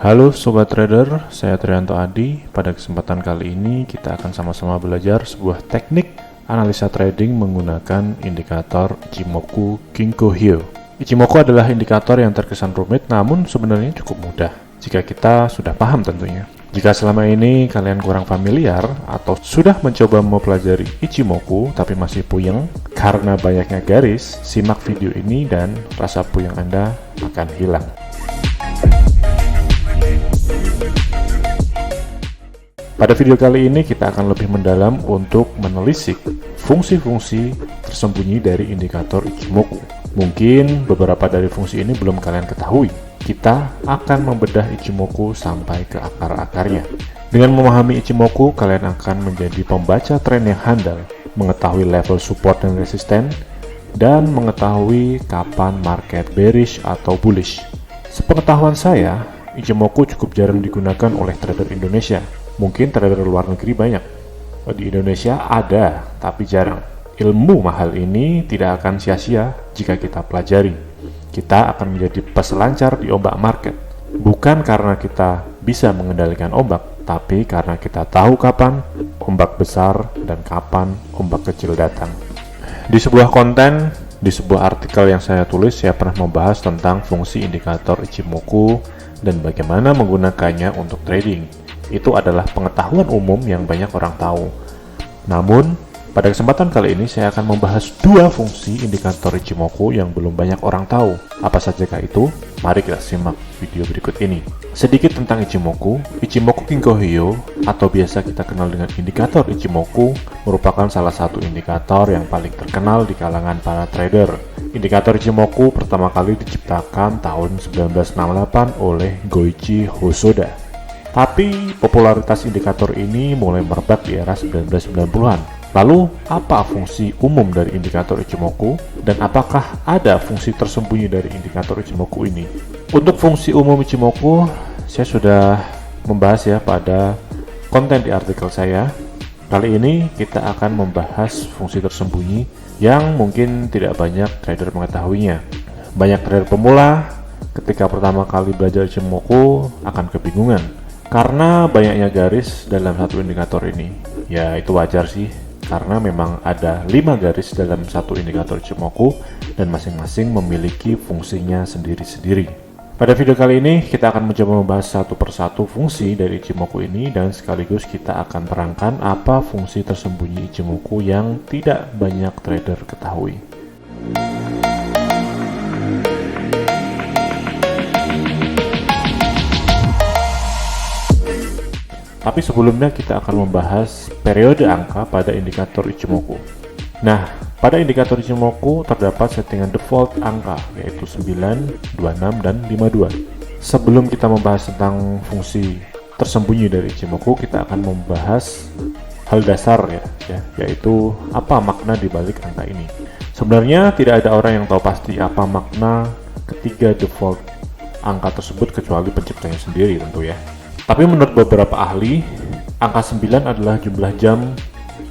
Halo Sobat Trader, saya Trianto Adi. Pada kesempatan kali ini kita akan sama-sama belajar sebuah teknik analisa trading menggunakan indikator Ichimoku Kinko Hyo. Ichimoku adalah indikator yang terkesan rumit namun sebenarnya cukup mudah jika kita sudah paham tentunya. Jika selama ini kalian kurang familiar atau sudah mencoba mempelajari Ichimoku tapi masih puyeng karena banyaknya garis, simak video ini dan rasa puyeng Anda akan hilang. Pada video kali ini kita akan lebih mendalam untuk menelisik fungsi-fungsi tersembunyi dari indikator Ichimoku. Mungkin beberapa dari fungsi ini belum kalian ketahui. Kita akan membedah Ichimoku sampai ke akar-akarnya. Dengan memahami Ichimoku, kalian akan menjadi pembaca tren yang handal, mengetahui level support dan resisten, dan mengetahui kapan market bearish atau bullish. Sepengetahuan saya, Ichimoku cukup jarang digunakan oleh trader Indonesia. Mungkin trader luar negeri banyak. Di Indonesia ada, tapi jarang. Ilmu mahal ini tidak akan sia-sia jika kita pelajari. Kita akan menjadi peselancar di ombak market. Bukan karena kita bisa mengendalikan ombak, tapi karena kita tahu kapan ombak besar dan kapan ombak kecil datang. Di sebuah konten, di sebuah artikel yang saya tulis, saya pernah membahas tentang fungsi indikator Ichimoku dan bagaimana menggunakannya untuk trading. Itu adalah pengetahuan umum yang banyak orang tahu. Namun, pada kesempatan kali ini saya akan membahas dua fungsi indikator Ichimoku yang belum banyak orang tahu. Apa sajakah itu? Mari kita simak video berikut ini. Sedikit tentang Ichimoku. Ichimoku Kinko Hyo atau biasa kita kenal dengan indikator Ichimoku merupakan salah satu indikator yang paling terkenal di kalangan para trader. Indikator Ichimoku pertama kali diciptakan tahun 1968 oleh Goichi Hosoda. Tapi popularitas indikator ini mulai merebak di era 1990-an. Lalu, apa fungsi umum dari indikator Ichimoku dan apakah ada fungsi tersembunyi dari indikator Ichimoku ini? Untuk fungsi umum Ichimoku, saya sudah membahas ya pada konten di artikel saya. Kali ini kita akan membahas fungsi tersembunyi yang mungkin tidak banyak trader mengetahuinya. Banyak trader pemula ketika pertama kali belajar Ichimoku akan kebingungan karena banyaknya garis dalam satu indikator ini. Ya, itu wajar sih, karena memang ada 5 garis dalam satu indikator Ichimoku dan masing-masing memiliki fungsinya sendiri-sendiri. Pada video kali ini kita akan mencoba membahas satu persatu fungsi dari Ichimoku ini dan sekaligus kita akan terangkan apa fungsi tersembunyi Ichimoku yang tidak banyak trader ketahui. Tapi sebelumnya kita akan membahas periode angka pada indikator Ichimoku. Nah, pada indikator Ichimoku terdapat settingan default angka yaitu 9, 26, dan 52. Sebelum kita membahas tentang fungsi tersembunyi dari Ichimoku, kita akan membahas hal dasar yaitu apa makna di balik angka ini. Sebenarnya tidak ada orang yang tahu pasti apa makna ketiga default angka tersebut kecuali penciptanya sendiri tentu ya. Tapi menurut beberapa ahli, angka 9 adalah jumlah jam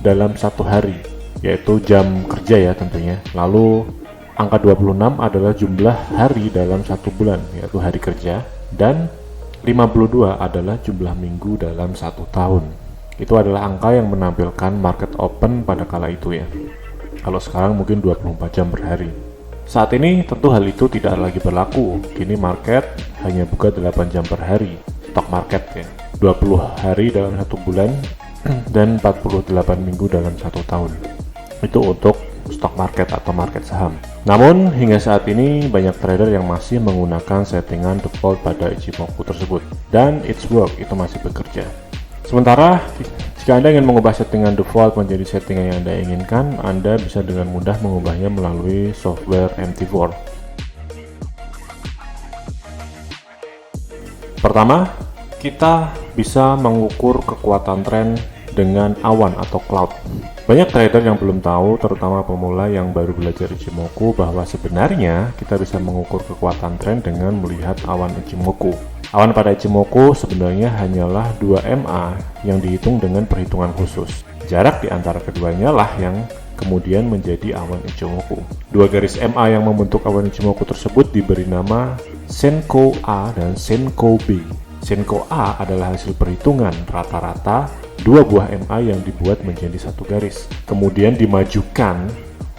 dalam satu hari, yaitu jam kerja ya tentunya. Lalu angka 26 adalah jumlah hari dalam satu bulan, yaitu hari kerja. Dan 52 adalah jumlah minggu dalam satu tahun. Itu adalah angka yang menampilkan market open pada kala itu ya. Kalau sekarang mungkin 24 jam per hari. Saat ini tentu hal itu tidak lagi berlaku. Kini market hanya buka 8 jam per hari. Stock market ya, 20 hari dalam satu bulan dan 48 minggu dalam satu tahun. Itu untuk stock market atau market saham. Namun hingga saat ini banyak trader yang masih menggunakan settingan default pada Ichimoku tersebut dan its work itu masih bekerja. Sementara jika Anda ingin mengubah settingan default menjadi settingan yang Anda inginkan, Anda bisa dengan mudah mengubahnya melalui software MT4. Pertama, kita bisa mengukur kekuatan tren dengan awan atau cloud. Banyak trader yang belum tahu, terutama pemula yang baru belajar Ichimoku, bahwa sebenarnya kita bisa mengukur kekuatan tren dengan melihat awan Ichimoku. Awan pada Ichimoku sebenarnya hanyalah 2 MA yang dihitung dengan perhitungan khusus. Jarak di antara keduanya lah yang kemudian menjadi awan Ichimoku. 2 garis MA yang membentuk awan Ichimoku tersebut diberi nama Senkou A dan Senkou B. Senko A adalah hasil perhitungan rata-rata dua buah MA yang dibuat menjadi satu garis, kemudian dimajukan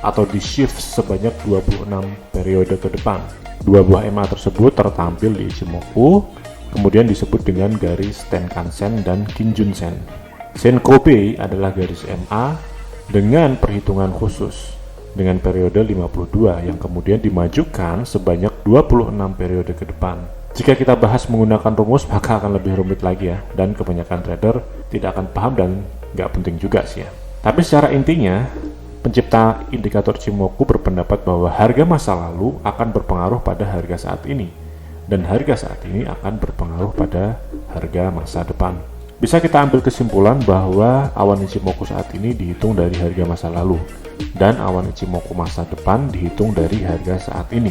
atau di-shift sebanyak 26 periode ke depan. Dua buah MA tersebut tertampil di Ichimoku, kemudian disebut dengan garis Tenkan-sen dan Kinjun-sen. Senko B adalah garis MA dengan perhitungan khusus dengan periode 52 yang kemudian dimajukan sebanyak 26 periode ke depan. Jika kita bahas menggunakan rumus maka akan lebih rumit lagi ya, dan kebanyakan trader tidak akan paham dan nggak penting juga sih ya. Tapi secara intinya, pencipta indikator Ichimoku berpendapat bahwa harga masa lalu akan berpengaruh pada harga saat ini, dan harga saat ini akan berpengaruh pada harga masa depan. Bisa kita ambil kesimpulan bahwa awan Ichimoku saat ini dihitung dari harga masa lalu, dan awan Ichimoku masa depan dihitung dari harga saat ini.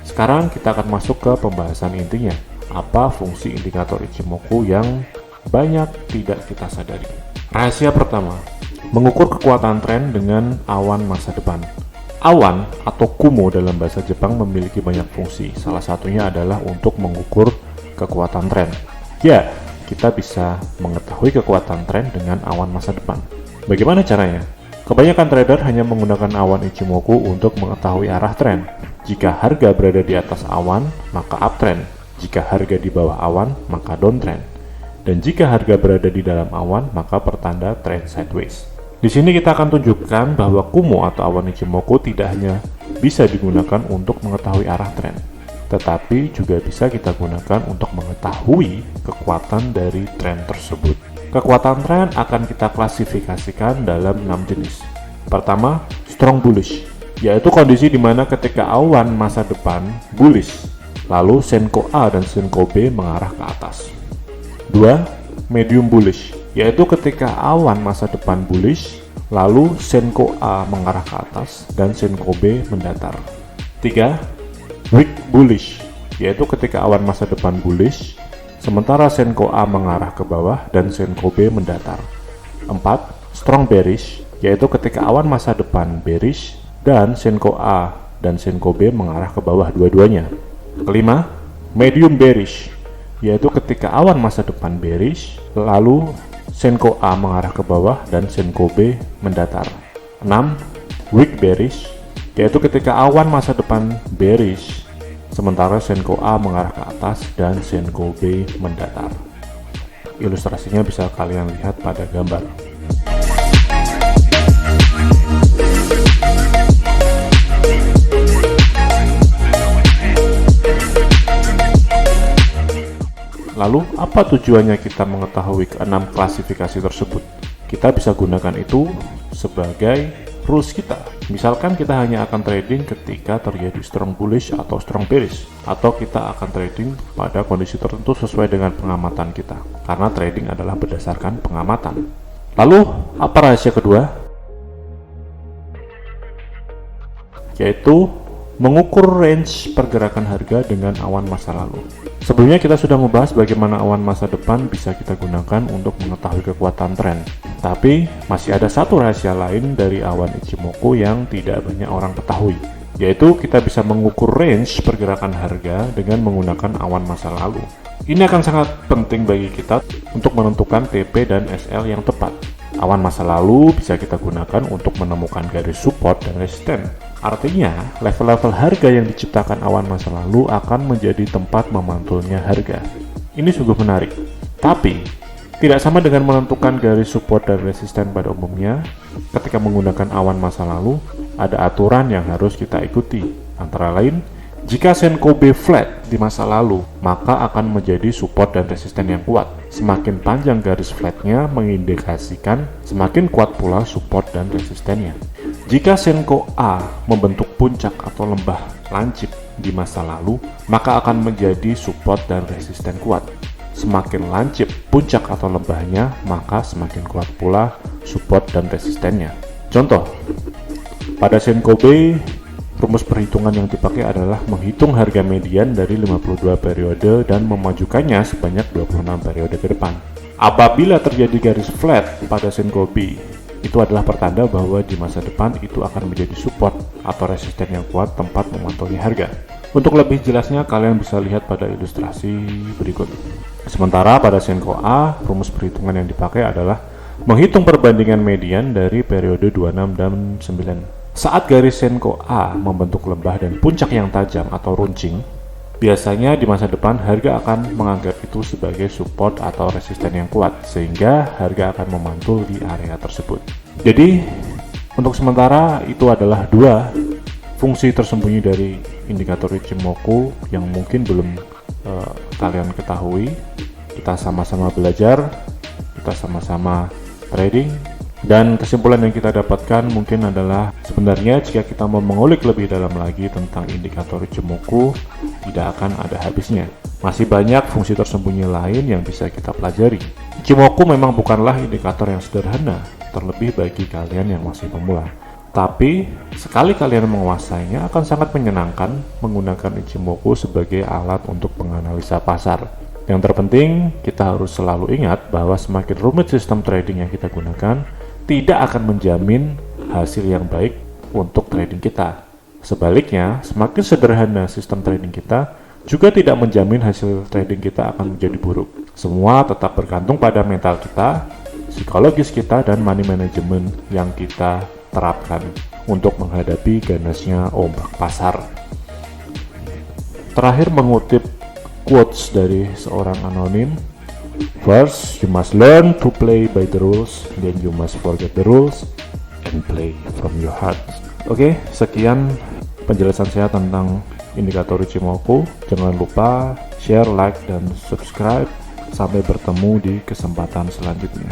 Sekarang kita akan masuk ke pembahasan intinya, apa fungsi indikator Ichimoku yang banyak tidak kita sadari. Rahasia pertama, mengukur kekuatan tren dengan awan masa depan. Awan atau kumo dalam bahasa Jepang memiliki banyak fungsi, salah satunya adalah untuk mengukur kekuatan tren. Ya, kita bisa mengetahui kekuatan tren dengan awan masa depan. Bagaimana caranya? Kebanyakan trader hanya menggunakan awan Ichimoku untuk mengetahui arah tren. Jika harga berada di atas awan, maka uptrend. Jika harga di bawah awan, maka downtrend. Dan jika harga berada di dalam awan, maka pertanda trend sideways. Di sini kita akan tunjukkan bahwa kumo atau awan Ichimoku tidak hanya bisa digunakan untuk mengetahui arah tren, tetapi juga bisa kita gunakan untuk mengetahui kekuatan dari tren tersebut. Kekuatan tren akan kita klasifikasikan dalam 6 jenis. Pertama, strong bullish, yaitu kondisi di mana ketika awan masa depan bullish, lalu Senko A dan Senko B mengarah ke atas. 2. Medium bullish, yaitu ketika awan masa depan bullish, lalu Senko A mengarah ke atas dan Senko B mendatar. 3. Weak bullish, yaitu ketika awan masa depan bullish, sementara Senko A mengarah ke bawah dan Senko B mendatar. 4. Strong bearish, yaitu ketika awan masa depan bearish dan Senko A dan Senko B mengarah ke bawah dua-duanya. 5. Medium bearish, yaitu ketika awan masa depan bearish, lalu Senko A mengarah ke bawah dan Senko B mendatar. 6. Weak bearish, yaitu ketika awan masa depan bearish, sementara Senko A mengarah ke atas dan Senko B mendatar. Ilustrasinya bisa kalian lihat pada gambar. Lalu, apa tujuannya kita mengetahui ke-6 klasifikasi tersebut? Kita bisa gunakan itu sebagai rules kita. Misalkan kita hanya akan trading ketika terjadi strong bullish atau strong bearish, atau kita akan trading pada kondisi tertentu sesuai dengan pengamatan kita, karena trading adalah berdasarkan pengamatan. Lalu, apa rahasia kedua? Yaitu mengukur range pergerakan harga dengan awan masa lalu. Sebelumnya kita sudah membahas bagaimana awan masa depan bisa kita gunakan untuk mengetahui kekuatan tren. Tapi masih ada satu rahasia lain dari awan Ichimoku yang tidak banyak orang ketahui, yaitu kita bisa mengukur range pergerakan harga dengan menggunakan awan masa lalu. Ini akan sangat penting bagi kita untuk menentukan TP dan SL yang tepat. Awan masa lalu bisa kita gunakan untuk menemukan garis support dan resisten. Artinya, level-level harga yang diciptakan awan masa lalu akan menjadi tempat memantulnya harga. Ini sungguh menarik. Tapi, tidak sama dengan menentukan garis support dan resisten pada umumnya. Ketika menggunakan awan masa lalu, ada aturan yang harus kita ikuti. Antara lain, jika Senko B flat di masa lalu, maka akan menjadi support dan resisten yang kuat. Semakin panjang garis flatnya mengindikasikan semakin kuat pula support dan resistennya. Jika Senko A membentuk puncak atau lembah lancip di masa lalu, maka akan menjadi support dan resisten kuat. Semakin lancip puncak atau lembahnya, maka semakin kuat pula support dan resistennya. Contoh, pada Senko B, rumus perhitungan yang dipakai adalah menghitung harga median dari 52 periode dan memajukannya sebanyak 26 periode ke depan. Apabila terjadi garis flat pada Senko B, itu adalah pertanda bahwa di masa depan itu akan menjadi support atau resisten yang kuat tempat memantulnya harga. Untuk lebih jelasnya, kalian bisa lihat pada ilustrasi berikut. Sementara pada Senko A, rumus perhitungan yang dipakai adalah menghitung perbandingan median dari periode 26 dan 9. Saat garis Senko A membentuk lembah dan puncak yang tajam atau runcing, biasanya di masa depan harga akan menganggap itu sebagai support atau resisten yang kuat, sehingga harga akan memantul di area tersebut. Jadi, untuk sementara itu adalah dua fungsi tersembunyi dari indikator Ichimoku yang mungkin belum kalian ketahui. Kita sama-sama belajar, kita sama-sama trading, dan kesimpulan yang kita dapatkan mungkin adalah sebenarnya jika kita mau mengulik lebih dalam lagi tentang indikator Ichimoku, tidak akan ada habisnya. Masih banyak fungsi tersembunyi lain yang bisa kita pelajari. Ichimoku memang bukanlah indikator yang sederhana, terlebih bagi kalian yang masih pemula. Tapi, sekali kalian menguasainya akan sangat menyenangkan menggunakan Ichimoku sebagai alat untuk menganalisa pasar. Yang terpenting, kita harus selalu ingat bahwa semakin rumit sistem trading yang kita gunakan, tidak akan menjamin hasil yang baik untuk trading kita. Sebaliknya, semakin sederhana sistem trading kita, juga tidak menjamin hasil trading kita akan menjadi buruk. Semua tetap bergantung pada mental kita, psikologis kita, dan money management yang kita terapkan untuk menghadapi ganasnya ombak pasar. Terakhir, mengutip quotes dari seorang anonim, "First, you must learn to play by the rules, then you must forget the rules and play from your heart." Oke, sekian penjelasan saya tentang indikator Ichimoku. Jangan lupa share, like, dan subscribe. Sampai bertemu di kesempatan selanjutnya.